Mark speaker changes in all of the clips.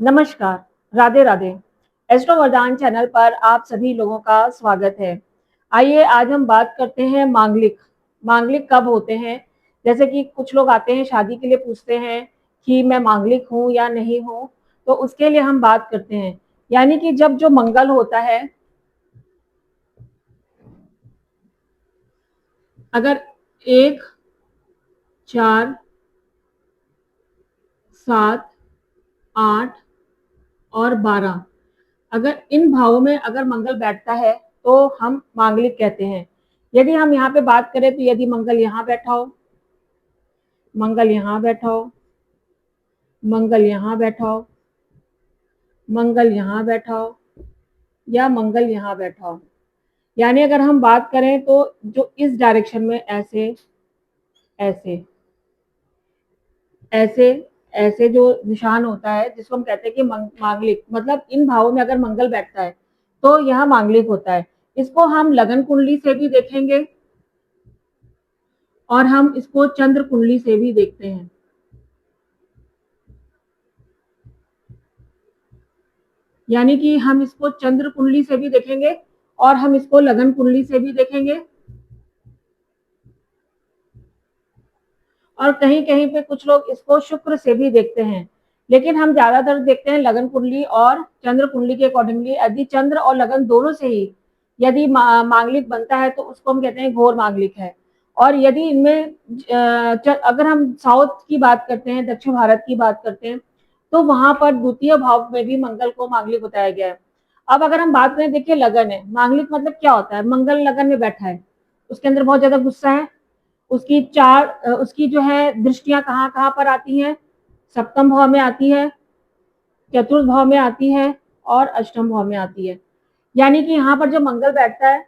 Speaker 1: नमस्कार, राधे राधे। एस्ट्रो वरदान चैनल पर आप सभी लोगों का स्वागत है। आइए आज हम बात करते हैं मांगलिक। मांगलिक कब होते हैं? जैसे कि कुछ लोग आते हैं शादी के लिए पूछते हैं कि मैं मांगलिक हूँ या नहीं हूँ, तो उसके लिए हम बात करते हैं। यानी कि जब जो मंगल होता है, अगर 1, 4, 7, 8 और 12 अगर इन भावों में अगर मंगल बैठता है तो हम मांगलिक कहते हैं। यदि हम यहाँ पे बात करें तो यदि मंगल यहाँ बैठा हो, मंगल यहाँ बैठा हो, मंगल यहाँ बैठा हो, मंगल यहाँ बैठा हो या मंगल यहाँ बैठा हो, यानी अगर हम बात करें तो जो इस डायरेक्शन में ऐसे ऐसे ऐसे ऐसे जो निशान होता है जिसको हम कहते हैं कि मांगलिक, मतलब इन भावों में अगर मंगल बैठता है तो यह मांगलिक होता है। इसको हम लगन कुंडली से भी देखेंगे और हम इसको चंद्र कुंडली से भी देखते हैं। यानी कि हम इसको चंद्र कुंडली से भी देखेंगे और हम इसको लगन कुंडली से भी देखेंगे। और कहीं कहीं पे कुछ लोग इसको शुक्र से भी देखते हैं, लेकिन हम ज्यादातर देखते हैं लगन कुंडली और चंद्र कुंडली के अकॉर्डिंगली। यदि चंद्र और लगन दोनों से ही यदि मांगलिक बनता है तो उसको हम कहते हैं घोर मांगलिक है। और यदि इनमें अगर हम साउथ की बात करते हैं, दक्षिण भारत की बात करते हैं, तो वहां पर द्वितीय भाव में भी मंगल को मांगलिक बताया गया है। अब अगर हम बात करें, देखिए लगन है, मांगलिक मतलब क्या होता है? मंगल लगन में बैठा है, उसके अंदर बहुत ज्यादा गुस्सा है, उसकी जो है दृष्टियां कहाँ कहाँ पर आती हैं? सप्तम भाव में आती है, चतुर्थ भाव में आती है और अष्टम भाव में आती है। यानी कि यहाँ पर जो मंगल बैठता है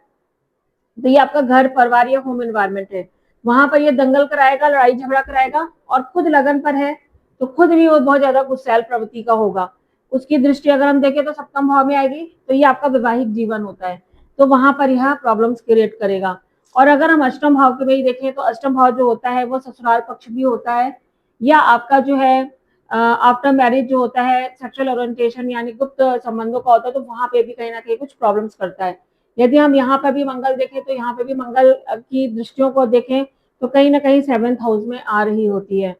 Speaker 1: तो ये आपका घर परिवार या होम एनवायरमेंट है। वहां पर ये दंगल कराएगा, लड़ाई झगड़ा कराएगा, और खुद लगन पर है तो खुद भी वो बहुत ज्यादा गुस्सैल प्रवृत्ति का होगा। उसकी दृष्टि अगर हम देखें तो सप्तम भाव में आएगी, तो ये आपका वैवाहिक जीवन होता है, तो वहां पर यह प्रॉब्लम्स क्रिएट करेगा। और अगर हम अष्टम भाव के में देखें तो अष्टम भाव जो होता है वो ससुराल पक्ष भी होता है, या आपका जो है आफ्टर मैरिज जो होता है सेक्सुअल ओरिएंटेशन यानी गुप्त संबंधों का होता है, तो वहां पे भी कहीं ना कहीं कुछ प्रॉब्लम्स करता है। यदि हम यहाँ पर भी मंगल देखें तो यहाँ पे भी मंगल की दृष्टियों को देखें तो कहीं ना कहीं 7th हाउस में आ रही होती है।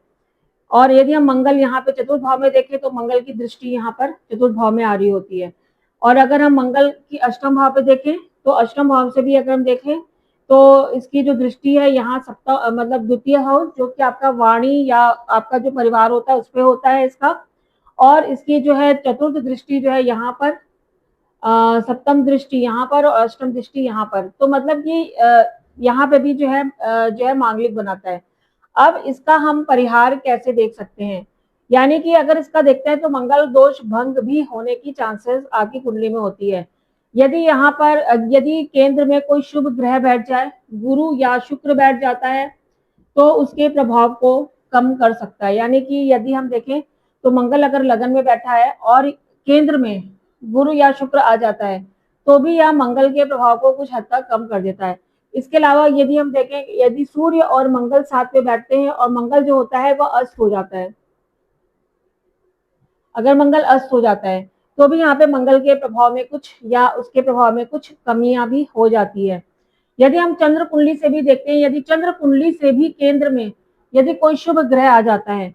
Speaker 1: और यदि हम मंगल यहाँ पे चतुर्थ भाव में देखें तो मंगल की दृष्टि यहाँ पर चतुर्थ भाव में आ रही होती है। और अगर हम मंगल की अष्टम भाव पे देखें तो अष्टम भाव से भी अगर हम देखें तो इसकी जो दृष्टि है यहाँ सप्तम मतलब द्वितीय हाउस, जो कि आपका वाणी या आपका जो परिवार होता है उस पर होता है इसका। और इसकी जो है चतुर्थ दृष्टि जो है यहाँ पर, सप्तम दृष्टि यहाँ पर और अष्टम दृष्टि यहाँ पर, तो मतलब कि यहाँ पे भी जो है मांगलिक बनाता है। अब इसका हम परिहार कैसे देख सकते हैं? यानी कि अगर इसका देखते हैं तो मंगल दोष भंग भी होने की चांसेस आपकी कुंडली में होती है। यदि यहाँ पर यदि केंद्र में कोई शुभ ग्रह बैठ जाए, गुरु या शुक्र बैठ जाता है, तो उसके प्रभाव को कम कर सकता है। यानी कि यदि हम देखें तो मंगल अगर लगन में बैठा है और केंद्र में गुरु या शुक्र आ जाता है, तो भी यह मंगल के प्रभाव को कुछ हद तक कम कर देता है। इसके अलावा यदि हम देखें, यदि सूर्य और मंगल साथ में बैठते हैं और मंगल जो होता है वह अस्त हो जाता है, अगर मंगल अस्त हो जाता है तो भी यहाँ पे मंगल के प्रभाव में कुछ या उसके प्रभाव में कुछ कमियां भी हो जाती है। यदि हम चंद्र कुंडली से भी देखते हैं, यदि चंद्र कुंडली से भी केंद्र में यदि कोई शुभ ग्रह आ जाता है,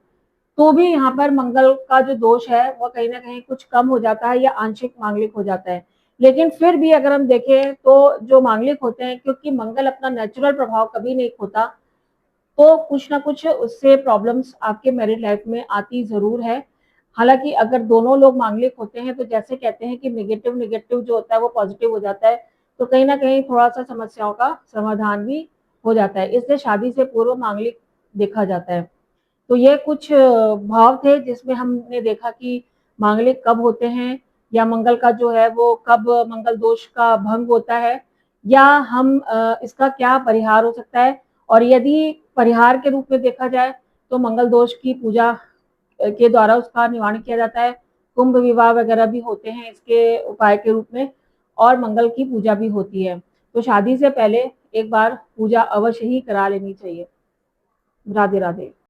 Speaker 1: तो भी यहाँ पर मंगल का जो दोष है वो कहीं ना कहीं कुछ कम हो जाता है या आंशिक मांगलिक हो जाता है। लेकिन फिर भी अगर हम देखें तो जो मांगलिक होते हैं, क्योंकि मंगल अपना नेचुरल प्रभाव कभी नहीं खोता, तो कुछ ना कुछ उससे प्रॉब्लम्स आपके मैरिड लाइफ में आती जरूर है। हालांकि अगर दोनों लोग मांगलिक होते हैं तो जैसे कहते हैं कि नेगेटिव नेगेटिव जो होता है वो पॉजिटिव हो जाता है, तो कहीं ना कहीं थोड़ा सा समस्याओं का समाधान भी हो जाता है। इसलिए शादी से पूर्व मांगलिक देखा जाता है। तो ये कुछ भाव थे जिसमें हमने देखा कि मांगलिक कब होते हैं, या मंगल का जो है वो कब मंगल दोष का भंग होता है, या हम इसका क्या परिहार हो सकता है। और यदि परिहार के रूप में देखा जाए तो मंगल दोष की पूजा के द्वारा उसका निवारण किया जाता है। कुंभ विवाह वगैरह भी होते हैं इसके उपाय के रूप में, और मंगल की पूजा भी होती है। तो शादी से पहले एक बार पूजा अवश्य ही करा लेनी चाहिए। राधे राधे।